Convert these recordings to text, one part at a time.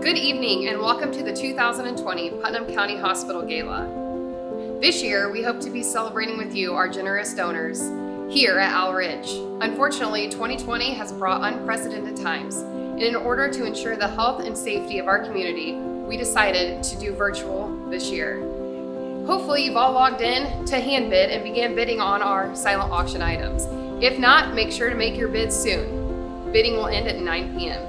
Good evening and welcome to the 2020 Putnam County Hospital Gala. This year, we hope to be celebrating with you, our generous donors, here at Owl Ridge. Unfortunately, 2020 has brought unprecedented times, and in order to ensure the health and safety of our community, we decided to do virtual this year. Hopefully, you've all logged in to HandBid and began bidding on our silent auction items. If not, make sure to make your bids soon. Bidding will end at 9 p.m.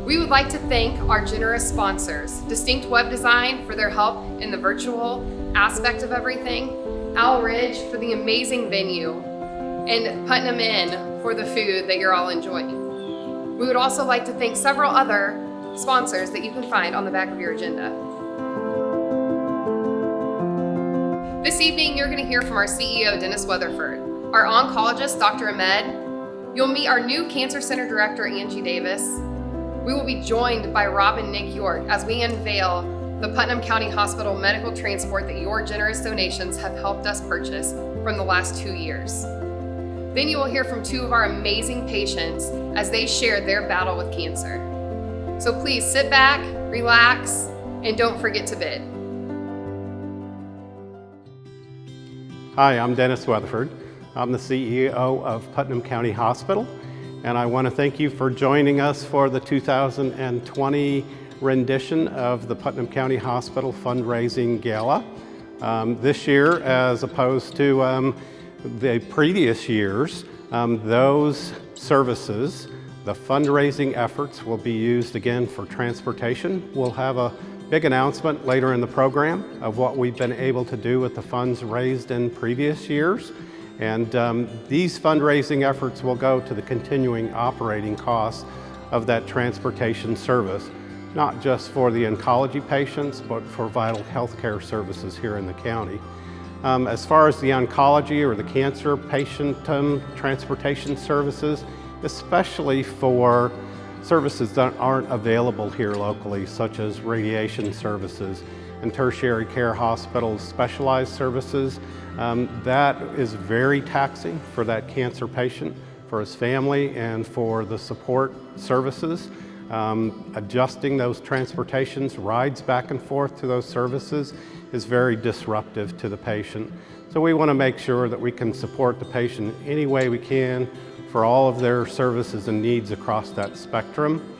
We would like to thank our generous sponsors, Distinct Web Design for their help in the virtual aspect of everything, Owl Ridge for the amazing venue, and Putnam Inn for the food that you're all enjoying. We would also like to thank several other sponsors that you can find on the back of your agenda. This evening, you're going to hear from our CEO, Dennis Weatherford, our oncologist, Dr. Ahmed. You'll meet our new Cancer Center Director, Angie Davis. We will be joined by Rob and Nick York as we unveil the Putnam County Hospital medical transport that your generous donations have helped us purchase from the last 2 years. Then you will hear from two of our amazing patients as they share their battle with cancer. So please sit back, relax, and don't forget to bid. Hi, I'm Dennis Weatherford. I'm the CEO of Putnam County Hospital, and I want to thank you for joining us for the 2020 rendition of the Putnam County Hospital Fundraising Gala. This year, as opposed to the previous years, those services, the fundraising efforts, will be used again for transportation. We'll have a big announcement later in the program of what we've been able to do with the funds raised in previous years. And these fundraising efforts will go to the continuing operating costs of that transportation service, not just for the oncology patients, but for vital healthcare services here in the county. As far as the oncology or the cancer patient transportation services, especially for services that aren't available here locally, such as radiation services and tertiary care hospitals, specialized services, that is very taxing for that cancer patient, for his family, and for the support services. Adjusting those transportations, rides back and forth to those services is very disruptive to the patient. So we want to make sure that we can support the patient any way we can for all of their services and needs across that spectrum.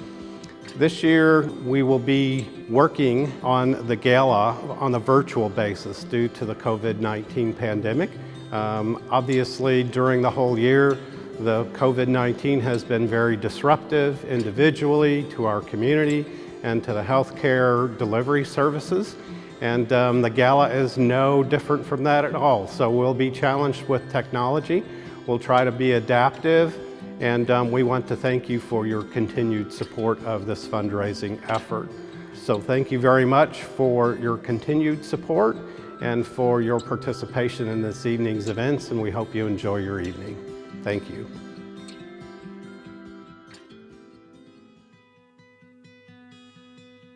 This year, we will be working on the gala on a virtual basis due to the COVID-19 pandemic. Obviously, during the whole year, the COVID-19 has been very disruptive individually to our community and to the healthcare delivery services. And the gala is no different from that at all. So we'll be challenged with technology. We'll try to be adaptive. And we want to thank you for your continued support of this fundraising effort. So thank you very much for your continued support and for your participation in this evening's events, and we hope you enjoy your evening. Thank you.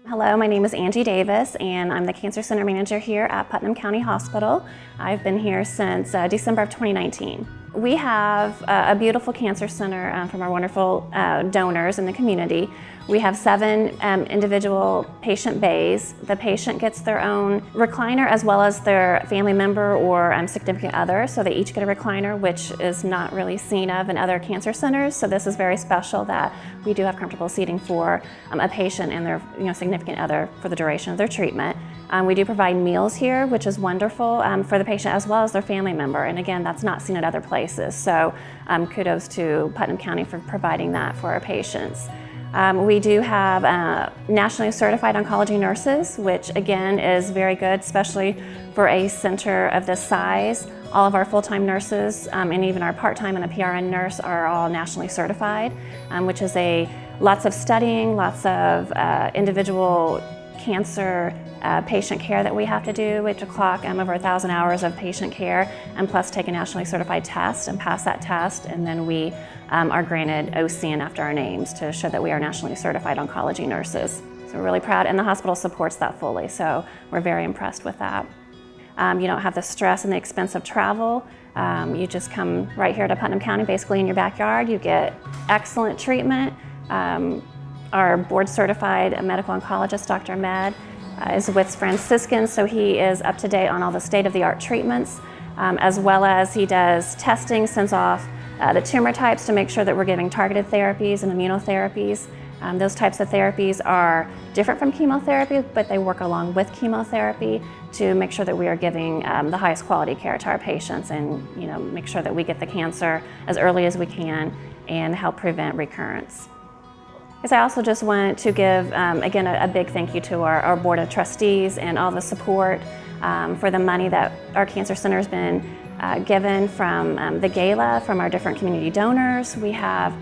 Hello, my name is Angie Davis, and I'm the Cancer Center Manager here at Putnam County Hospital. I've been here since December of 2019. We have a beautiful cancer center from our wonderful donors in the community. We have 7 individual patient bays. The patient gets their own recliner as well as their family member or significant other, so they each get a recliner, which is not really seen of in other cancer centers. So this is very special that we do have comfortable seating for a patient and their significant other for the duration of their treatment. We do provide meals here, which is wonderful for the patient as well as their family member. And again, that's not seen at other places. So kudos to Putnam County for providing that for our patients. We do have nationally certified oncology nurses, which again is very good, especially for a center of this size. All of our full-time nurses and even our part-time and a PRN nurse are all nationally certified, which is lots of studying, lots of individual cancer patient care that we have to do. We have to clock over 1,000 hours of patient care and plus take a nationally certified test and pass that test, and then we are granted OCN after our names to show that we are nationally certified oncology nurses. So we're really proud, and the hospital supports that fully, so we're very impressed with that. You don't have the stress and the expense of travel. You just come right here to Putnam County, basically in your backyard. You get excellent treatment. Our board certified medical oncologist, Dr. Med, is with Franciscan, so he is up to date on all the state-of-the-art treatments, as well as he does testing, sends off the tumor types to make sure that we're giving targeted therapies and immunotherapies. Those types of therapies are different from chemotherapy, but they work along with chemotherapy to make sure that we are giving the highest quality care to our patients and make sure that we get the cancer as early as we can and help prevent recurrence. I also just want to give, again, a big thank you to our Board of Trustees and all the support for the money that our Cancer Center has been given from the Gala, from our different community donors. We have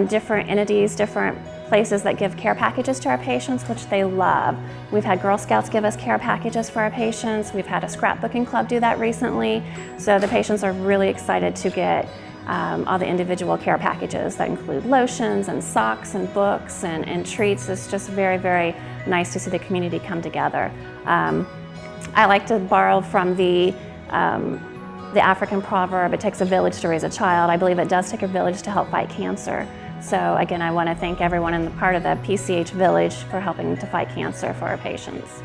different entities, different places that give care packages to our patients, which they love. We've had Girl Scouts give us care packages for our patients. We've had a scrapbooking club do that recently. So the patients are really excited to get all the individual care packages that include lotions and socks and books and treats. It's just very, very nice to see the community come together. I like to borrow from the African proverb, it takes a village to raise a child. I believe it does take a village to help fight cancer. So again, I want to thank everyone in the part of the PCH village for helping to fight cancer for our patients.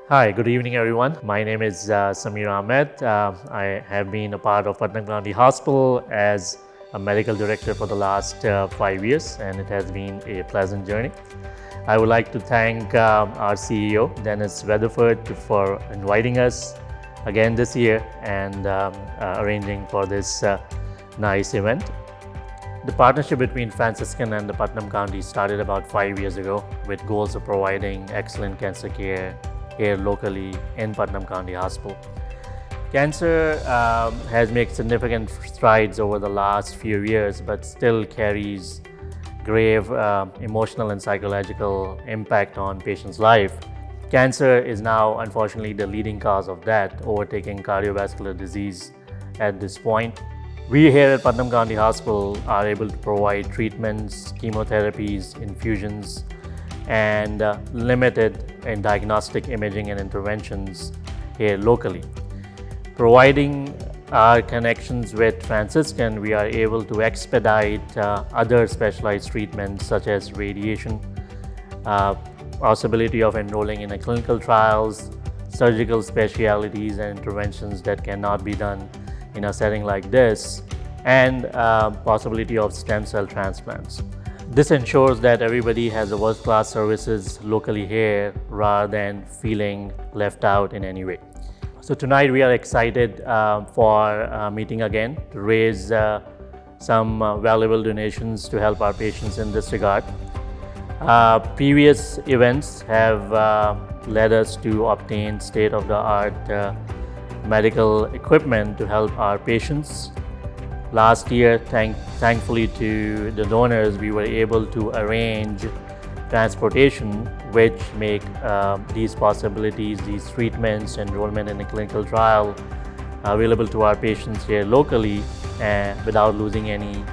Hi, good evening everyone. My name is Samir Ahmed. I have been a part of Putnam County Hospital as a medical director for the last 5 years, and it has been a pleasant journey. I would like to thank our CEO, Dennis Weatherford, for inviting us again this year and arranging for this nice event. The partnership between Franciscan and the Putnam County started about 5 years ago with goals of providing excellent cancer care here locally in Putnam County Hospital. Cancer has made significant strides over the last few years, but still carries grave emotional and psychological impact on patients' life. Cancer is now, unfortunately, the leading cause of death, overtaking cardiovascular disease at this point. We here at Putnam County Hospital are able to provide treatments, chemotherapies, infusions, and limited in diagnostic imaging and interventions here locally. Providing our connections with Franciscan, we are able to expedite other specialized treatments such as radiation, possibility of enrolling in a clinical trials, surgical specialties and interventions that cannot be done in a setting like this, and possibility of stem cell transplants. This ensures that everybody has a world-class services locally here rather than feeling left out in any way. So tonight we are excited for meeting again to raise some valuable donations to help our patients in this regard. Previous events have led us to obtain state-of-the-art medical equipment to help our patients. Last year, thankfully to the donors, we were able to arrange transportation which make these possibilities, these treatments, enrollment in a clinical trial available to our patients here locally without losing any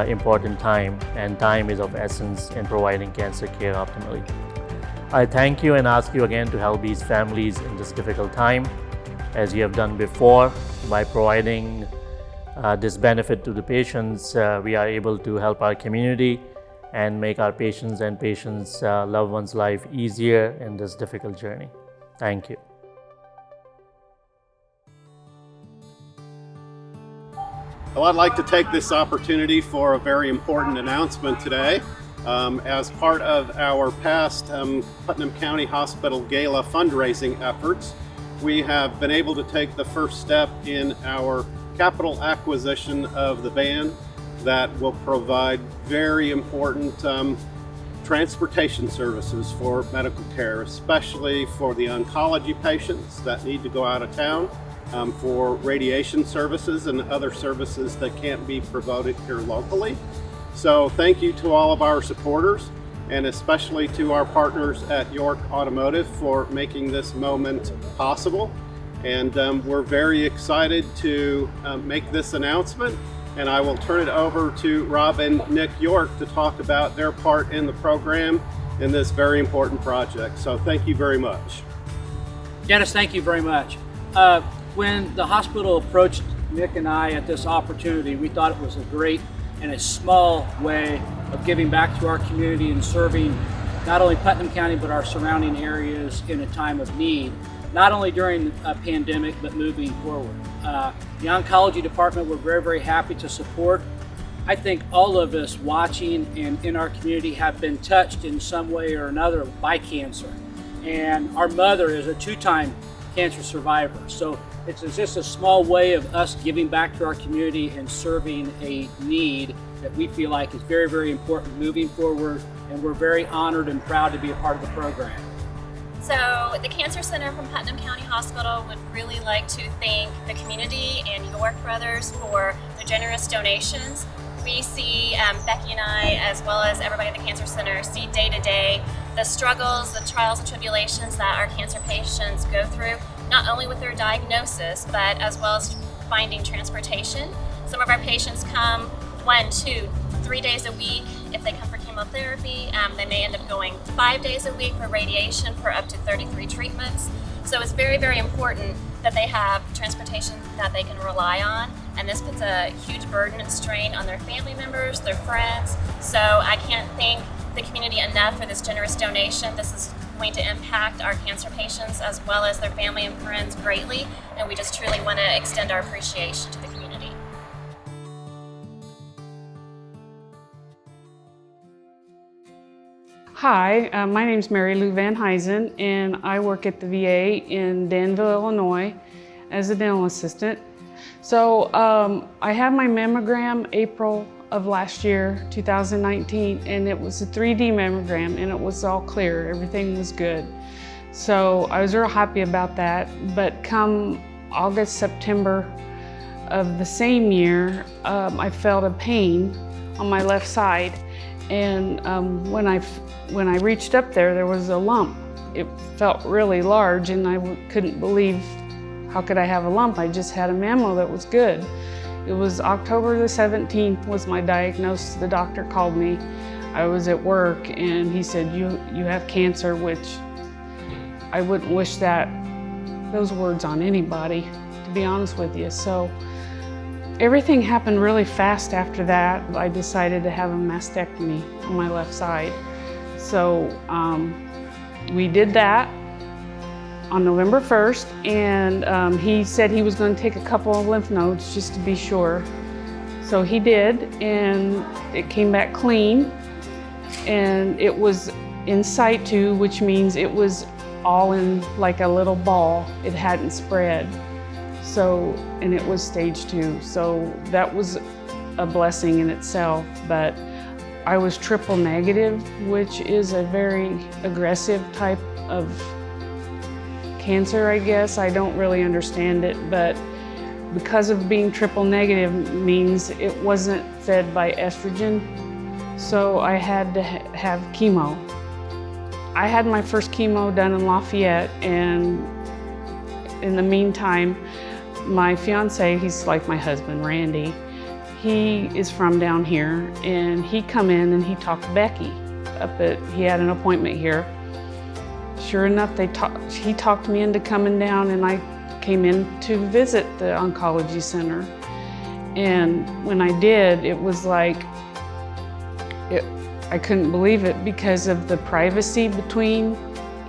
important time, and time is of essence in providing cancer care optimally. I thank you and ask you again to help these families in this difficult time, as you have done before. By providing this benefit to the patients, we are able to help our community and make our patients and patients' loved ones' life easier in this difficult journey. Thank you. Well, I'd like to take this opportunity for a very important announcement today. As part of our past Putnam County Hospital Gala fundraising efforts, we have been able to take the first step in our capital acquisition of the van that will provide very important transportation services for medical care, especially for the oncology patients that need to go out of town, for radiation services and other services that can't be provided here locally. So thank you to all of our supporters, and especially to our partners at York Automotive for making this moment possible. And we're very excited to make this announcement, and I will turn it over to Rob and Nick York to talk about their part in the program in this very important project. So thank you very much. Dennis, thank you very much. When the hospital approached Nick and I at this opportunity, we thought it was a great and a small way of giving back to our community and serving not only Putnam County but our surrounding areas in a time of need, not only during a pandemic but moving forward. The oncology department, we're very, very happy to support. I think all of us watching and in our community have been touched in some way or another by cancer. And our mother is a 2-time cancer survivor. So it's just a small way of us giving back to our community and serving a need that we feel like is very, very important moving forward. And we're very honored and proud to be a part of the program. So the Cancer Center from Putnam County Hospital would really like to thank the community and York Brothers for their generous donations. We see, Becky and I, as well as everybody at the Cancer Center, see day to day the struggles, the trials and tribulations that our cancer patients go through, not only with their diagnosis, but as well as finding transportation. Some of our patients come 1, 2, 3 days a week. If they come for chemotherapy, they may end up going 5 days a week for radiation for up to 33 treatments. So it's very, very important that they have transportation that they can rely on. And this puts a huge burden and strain on their family members, their friends. So I can't thank the community enough for this generous donation. This is going to impact our cancer patients as well as their family and friends greatly. And we just truly want to extend our appreciation to the community. Hi, my name is Mary Lou Van Huysen, and I work at the VA in Danville, Illinois as a dental assistant. So I had my mammogram April of last year, 2019, and it was a 3D mammogram and it was all clear, everything was good. So I was real happy about that, but come August, September of the same year, I felt a pain on my left side. And when I reached up there was a lump. It felt really large and I couldn't believe, how could I have a lump? I just had a mammo that was good. It was October the 17th was my diagnosis. The doctor called me. I was at work and he said, you have cancer, which I wouldn't wish those words on anybody, to be honest with you. So everything happened really fast after that. I decided to have a mastectomy on my left side. So we did that on November 1st, and he said he was going to take a couple of lymph nodes just to be sure. So he did, and it came back clean, and it was in situ, which means it was all in like a little ball. It hadn't spread. So, and it was stage 2. So that was a blessing in itself, but I was triple negative, which is a very aggressive type of cancer, I guess. I don't really understand it, but because of being triple negative means it wasn't fed by estrogen. So I had to have chemo. I had my first chemo done in Lafayette, and in the meantime, my fiance, he's like my husband, Randy, he is from down here, and he come in and he talked to Becky he had an appointment here. Sure enough, he talked me into coming down, and I came in to visit the oncology center. And when I did, it was like, I couldn't believe it because of the privacy between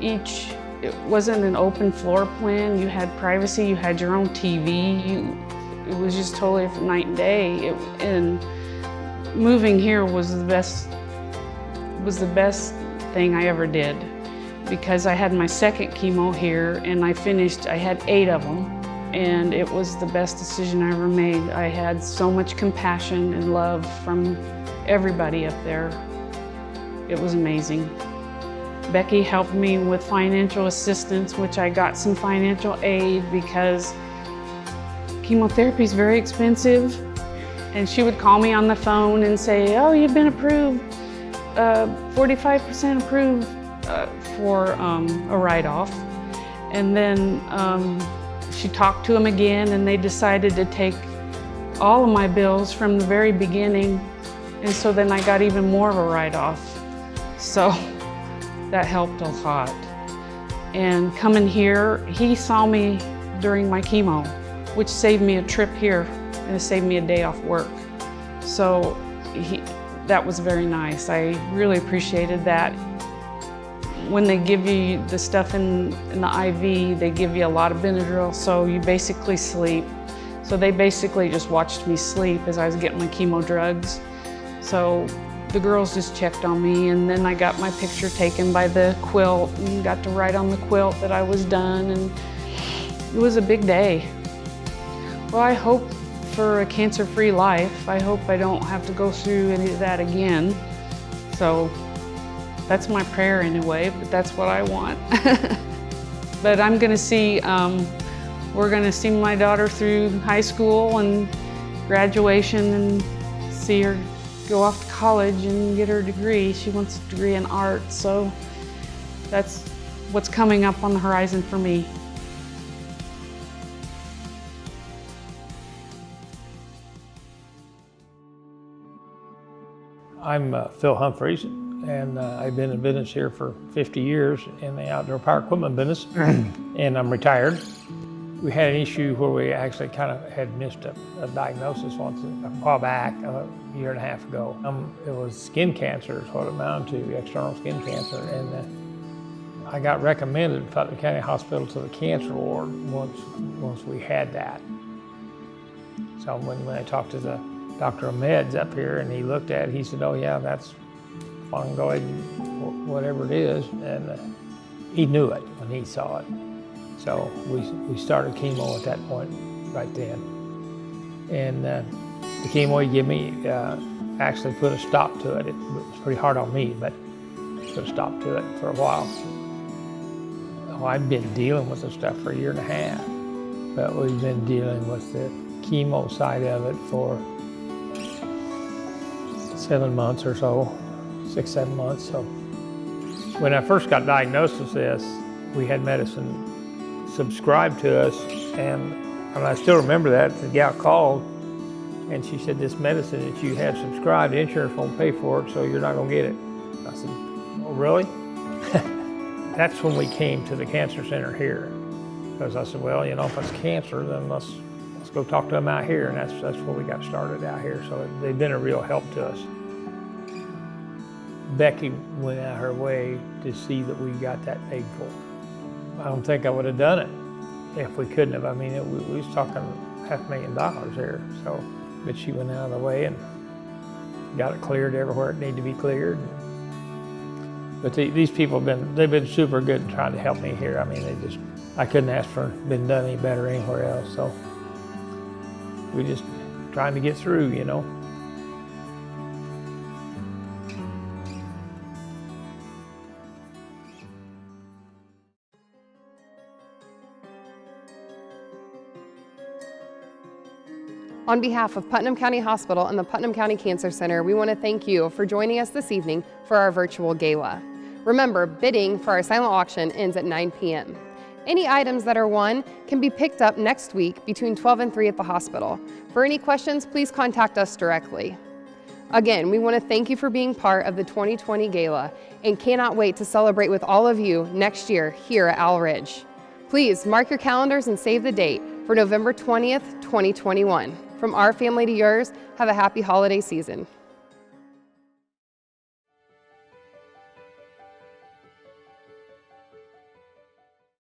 each. It wasn't an open floor plan. You had privacy, you had your own TV. It was just totally night and day. And moving here was the best thing I ever did, because I had my second chemo here and I had 8 of them, and it was the best decision I ever made. I had so much compassion and love from everybody up there. It was amazing. Becky helped me with financial assistance, which I got some financial aid because chemotherapy is very expensive. And she would call me on the phone and say, oh, you've been approved, 45% approved for a write-off. And then she talked to them again, and they decided to take all of my bills from the very beginning. And so then I got even more of a write-off. So that helped a lot. And coming here, he saw me during my chemo, which saved me a trip here and it saved me a day off work. So that was very nice. I really appreciated that. When they give you the stuff in the IV, they give you a lot of Benadryl, so you basically sleep. So they basically just watched me sleep as I was getting my chemo drugs. So the girls just checked on me, and then I got my picture taken by the quilt and got to write on the quilt that I was done, and it was a big day. Well, I hope for a cancer-free life. I hope I don't have to go through any of that again. So that's my prayer anyway, but that's what I want. But I'm gonna see, we're gonna see my daughter through high school and graduation and see her go off to college and get her degree. She wants a degree in art, so that's what's coming up on the horizon for me. I'm Phil Humphreys, and I've been in business here for 50 years in the outdoor power equipment business, and I'm retired. We had an issue where we actually kind of had missed a diagnosis once a while back, a year and a half ago. It was skin cancer is what it amounted to, external skin cancer, and I got recommended at Putnam County Hospital to the cancer ward once we had that. So when I talked to the Dr. Ahmed's up here and he looked at it, he said, oh yeah, that's fungoid, whatever it is, and he knew it when he saw it. So we started chemo at that point right then. And the chemo he gave me actually put a stop to it. It was pretty hard on me, but put a stop to it for a while. Oh, I'd been dealing with this stuff for a year and a half, but we've been dealing with the chemo side of it for 7 months or so, 6, 7 months. So when I first got diagnosed with this, we had medicine subscribed to us, and I still remember that. The gal called and she said, this medicine that you have subscribed, insurance won't pay for it, so you're not gonna get it. I said, oh really? That's when we came to the cancer center here. Because I said, well, you know, if it's cancer, then let's go talk to them out here, and that's where we got started out here. So they've been a real help to us. Becky went out her way to see that we got that paid for. I don't think I would have done it if we couldn't have. I mean, we was talking $500,000 here. So, but she went out of the way and got it cleared everywhere it needed to be cleared. But these people they've been super good in trying to help me here. I mean, I couldn't ask for been done any better anywhere else. So we just trying to get through, you know. On behalf of Putnam County Hospital and the Putnam County Cancer Center, we want to thank you for joining us this evening for our virtual gala. Remember, bidding for our silent auction ends at 9 p.m. Any items that are won can be picked up next week between 12 and 3 at the hospital. For any questions, please contact us directly. Again, we want to thank you for being part of the 2020 gala and cannot wait to celebrate with all of you next year here at Owl Ridge. Please mark your calendars and save the date for November 20th, 2021. From our family to yours, have a happy holiday season.